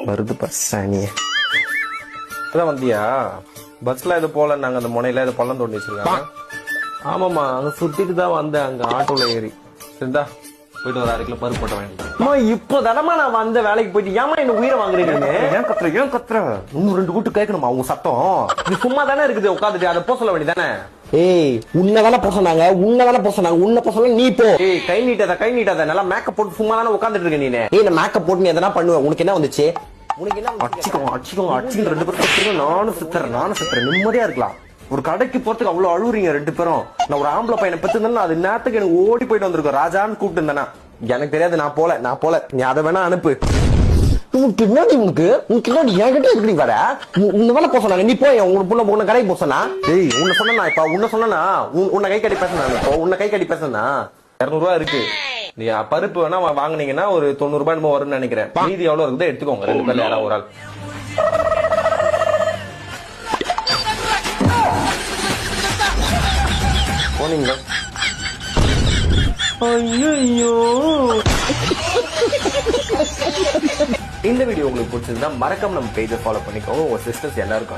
வருது பஸ் சாணிய அதான் வந்தியா? பஸ்ல இது போல நாங்க அந்த முனையில இது பள்ளம் தோண்டி வச்சிருக்காங்க. ஆமாமா, அங்க சுத்திட்டு தான் வந்தேன். அங்க ஆட்டோல ஏறி சரிதா போயிட்டு ஒரு 1/2 கிலோ பருப்பு போட்ட வேண்டாம். இப்போ தானமா நான் வந்த வேலைக்கு போயிட்டு ஏமா என்ன உயிரை வாங்குறீங்க? ஏன் கத்துற இன்னும் 2 கூட்டு கேட்கணுமா உங்க சத்தம்? இது சும்மா தானே இருக்குது உட்காந்துட்டு அதை போக சொல்ல வேண்டியதானே? ஏய் உன்னதானே போக சொன்னாங்க, உன்ன போக சொல்ல நீ போ. ஏய் கை நீட்டாத நல்லா மேக்கப் போட்டு சும்மா தானே உட்காந்துட்டு இருக்க நீ. ஏய் நான் மேக்கப் போட்டு நீ எதனா பண்ணுவேன், உனக்கு என்ன வந்துச்சு? உனக்கு என்ன? அடிச்சுக்கோங்க 2 பேரும் நானும் சுத்துறேன் நிம்மதியா இருக்கலாம். ஒரு கடைக்கு போறதுக்கு அவ்வளவு அழுவுறீங்க 2 பேரும். நான் ஒரு ஆம்பளை பையனை பெற்றிருந்தேன், அது நேரத்துக்கு எனக்கு ஓடி போயிட்டு வந்திருக்கோம். ராஜான்னு கூப்பிட்டு இருந்தேனா? எனக்கு தெரியாது, நான் போல. நீ அதை வேணா அனுப்பு. உனக்கு என்கிட்ட எப்படி வர? உன்ன வேலை போக சொன்னாங்க, நீ போய் உன்னை கடைக்கு போக சொன்னா? ஏய் உன்னை சொன்னா இப்ப உன்னை சொன்னா உன்னை கை கட்டி பேசினா? உன்னை கை கட்டி பேசினா 200 ரூபாய் இருக்கு. நீ பருப்பு வேணா வாங்குனீங்கன்னா ஒரு 90 ரூபாய் என்னமோ வரும்னு நினைக்கிறேன். மீதி எவ்வளவு இருக்குதோ எடுத்துக்கோங்க. 2 பேர்ல யாராவது ஒரு ஆள். போனீங்க? ஐயோ இந்த வீடியோ உங்களுக்கு பிடிச்சிருந்தா மறக்காம நம்ம பேஜை ஃபாலோ பண்ணிக்கோங்க. உங்க சிஸ்டர்ஸ் எல்லாருக்கும்